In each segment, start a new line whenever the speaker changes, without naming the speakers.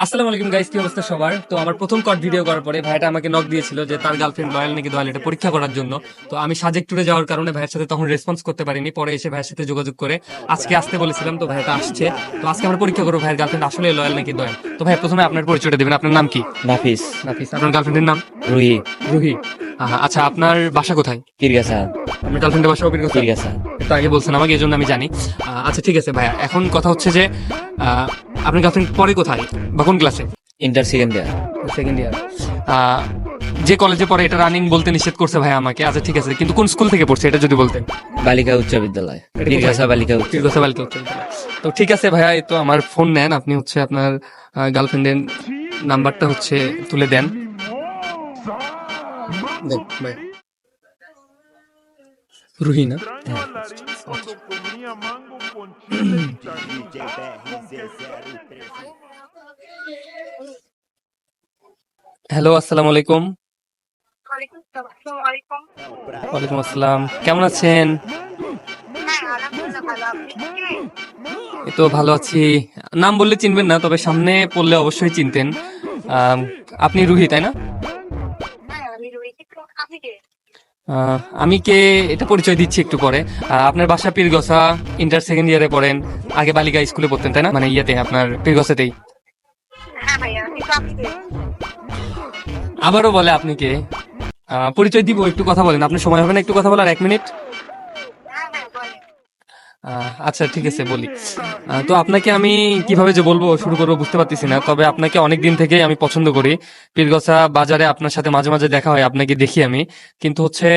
আসসালামু আলাইকুম গাইস, কি অবস্থা সবার? তো আমার প্রথম কট ভিডিও করার পরে ভাইটা আমাকে নক দিয়েছিল যে তার গার্লফ্রেন্ড লয়াল নাকি দয়াল, এটা পরীক্ষা করার জন্য। তো আমি সাজেক ট্যুরে যাওয়ার কারণে ভাইয়ের সাথে তখন রেসপন্স করতে পারিনি। পরে এসে ভাইয়ের সাথে যোগাযোগ করে আজকে আসতে বলেছিলাম, তো ভাইটা আসছে। তো আজকে আমরা পরীক্ষা করবো ভাইয়ের গার্লফ্রেন্ড আসলে লয়াল নাকি দয়াল। তো ভাই প্রথমে আপনার পরিচয়টা দেবেন। আপনার নাম কি?
নাফিস।
নাফিস। আপনার গার্লফ্রেন্ডের নাম?
রুহি।
রুহি। আচ্ছা, আপনার বাসা কোথায়?
কিরগাছা।
আপনার গার্লফ্রেন্ডের বাসা
কিরগাছা।
তো আগে বলছেন আমাকে, এই জন্য আমি জানি। আচ্ছা ঠিক আছে ভাইয়া, এখন কথা হচ্ছে যে আপনার গার্লফ্রেন্ড পরে কোথায় বা কোন ক্লাসে?
Inter second year.
Second year. যে কলেজে পড়ে এটা রানিং বলতে নিষেধ করছে ভাই আমাকে। আচ্ছা ঠিক আছে, কিন্তু কোন স্কুল থেকে পড়ছে এটা যদি বলতেন।
বালিকা উচ্চ বিদ্যালয়। কিরগাছা বালিকা উচ্চ
বিদ্যালয়। তো ঠিক আছে ভাইয়া, এই তো আমার ফোন নেন, আপনি হচ্ছে আপনার গার্লফ্রেন্ডের নাম্বারটা হচ্ছে তুলে দেন। রুহি না? হ্যালো, আসসালামু আলাইকুম। ওয়ালাইকুম আসসালাম, কেমন আছেন? এই তো ভালো আছি। নাম বললে চিনবেন না, তবে সামনে পড়লে অবশ্যই চিনতেন। আপনি রুহি তাই না? আমি কে এটা পরিচয় দিচ্ছি একটু পরে। আপনার বাসা পীরগছা, ইন্টার সেকেন্ড ইয়ারে পড়েন। আগে বালিকা স্কুলে পড়তেন তাই না? মানে ইয়েতে আপনার পীরগছাতেই। আবারও বলে আপনি কে? পরিচয় দিব, একটু কথা বলেন। আপনার সময় হবে না একটু কথা বলার? 1 মিনিট। আচ্ছা ঠিক আছে, বলি। তো আপনাকে আমি কিভাবে যে বলবো, শুরু করবো বুঝতে পারতেছি না। তবে আপনাকে অনেক দিন থেকেই আমি পছন্দ করি। পীরগছা বাজারে আপনার সাথে মাঝে মাঝে দেখা হয়, আপনাকে দেখি আমি। কিন্তু হচ্ছে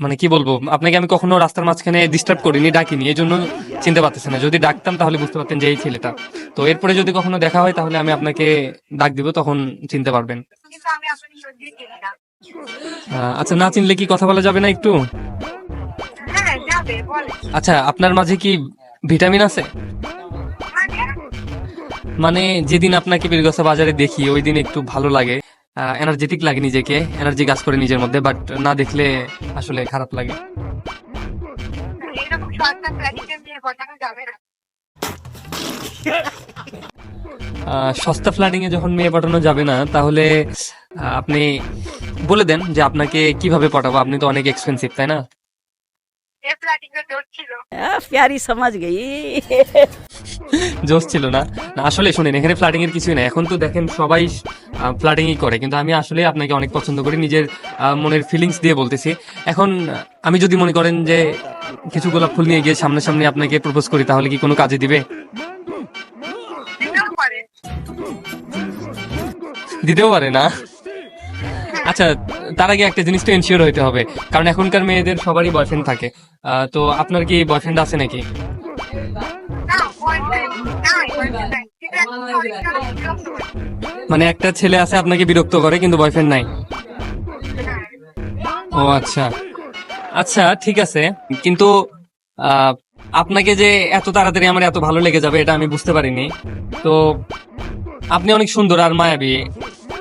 মানে কি বলবো, আপনাকে আমি কখনো রাস্তার মাঝখানে ডিস্টার্ব করিনি, ডাকিনি, এই জন্য চিনতে পারতেছি না। যদি ডাকতাম তাহলে বুঝতে পারতেন যে এই ছেলেটা। তো এরপরে যদি কখনো দেখা হয় তাহলে আমি আপনাকে ডাক দিব, তখন চিনতে পারবেন। আচ্ছা, না চিনলে কি কথা বলা যাবে না একটু? আচ্ছা, আপনার মাঝে কি ভিটামিন আছে? মানে যেদিন আপনাকে বীরগছা বাজারে দেখি ওই দিন একটু ভালো লাগে, এনার্জেটিক লাগে, নিজেকে এনার্জি কাজ করে নিজের মধ্যে। বাট না দেখলে আসলে খারাপ লাগে। সস্তা ফ্ল্যাটিং এ যখন মেয়ে পাঠানো যাবে না, তাহলে আপনি বলে দেন যে আপনাকে কিভাবে পাঠাবো। আপনি তো অনেক এক্সপেন্সিভ তাই না?
प्यारी समझ गई।
জোশ ছিল না? না আসলে শুনেন, এখানে ফ্ল্যাটিং এর কিছুই না। এখন তো দেখেন সবাই ফ্ল্যাটিংই করে, কিন্তু আমি আসলে আপনাকে অনেক পছন্দ করি, নিজের মনের ফিলিংস দিয়ে বলতেছি। এখন আমি যদি মনে করেন যে কিছু গোলাপ ফুল নিয়ে গিয়ে সামনাসামনি আপনাকে প্রপোজ করি, তাহলে কি কোনো কাজে দিবে? দিতেও পারে না? আচ্ছা, তার আগে একটা জিনিস তো এনশিওর হইতে হবে, কারণ এখনকার মেয়েদের সবারই বয়ফ্রেন্ড থাকে। তো আপনার কি বয়ফ্রেন্ড আছে নাকি? মানে একটা ছেলে আছে আপনাকে বিরক্ত করে কিন্তু বয়ফ্রেন্ড নাই? ও আচ্ছা। আচ্ছা ঠিক আছে, কিন্তু আহ, আপনাকে যে এত তাড়াতাড়ি আমার এত ভালো লেগে যাবে এটা আমি বুঝতে পারিনি। তো আপনি অনেক সুন্দর আর মায়াবী।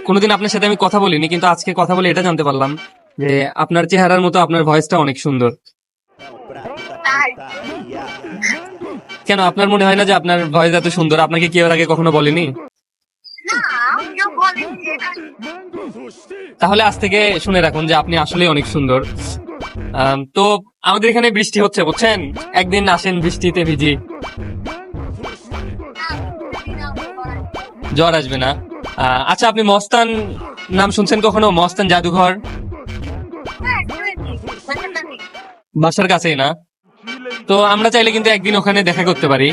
কোনোদিন আপনার সাথে আমি কথা বলিনি, কিন্তু আজকে কথা বলে এটা জানতে পারলাম যে আপনার চেহারার মতো আপনার ভয়েসটা অনেক সুন্দর। কেন আপনার মনে হয় না যে আপনার ভয়েস এত সুন্দর? আপনাকে কেউ আগে কখনো বলেনি? তাহলে আজ থেকে শুনে রাখুন যে আপনি আসলে অনেক সুন্দর। তো আমাদের এখানে বৃষ্টি হচ্ছে বুঝছেন, একদিন আসেন বৃষ্টিতে ভিজি। জ্বর আসবে না? আচ্ছা, আপনি মস্তান নাম শুনছেন কখনো? মস্তান জাদুঘর বাসার কাছেই না? তো আমরা চাইলে কিন্তু একদিন ওখানে দেখা করতে পারি।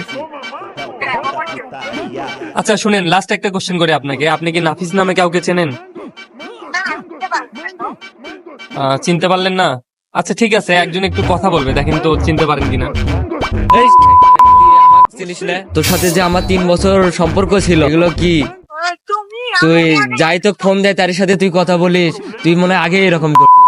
আচ্ছা শুনেন, লাস্ট একটা কোশ্চেন করি আপনাকে। আপনি কি নাফিস নামে কাউকে চেনেন? চিনতে পারলেন না? আচ্ছা ঠিক আছে, একজন একটু কথা বলবে, দেখেন তো চিনতে পারেন কিনা।
চিনিস না? তোর সাথে যে আমার 3 বছর সম্পর্ক ছিল, এগুলো কি? তুই যাই তো ফোন দেয় তার সাথে তুই কথা বলিস? তুই মনে হয় আগে এরকম করতিস।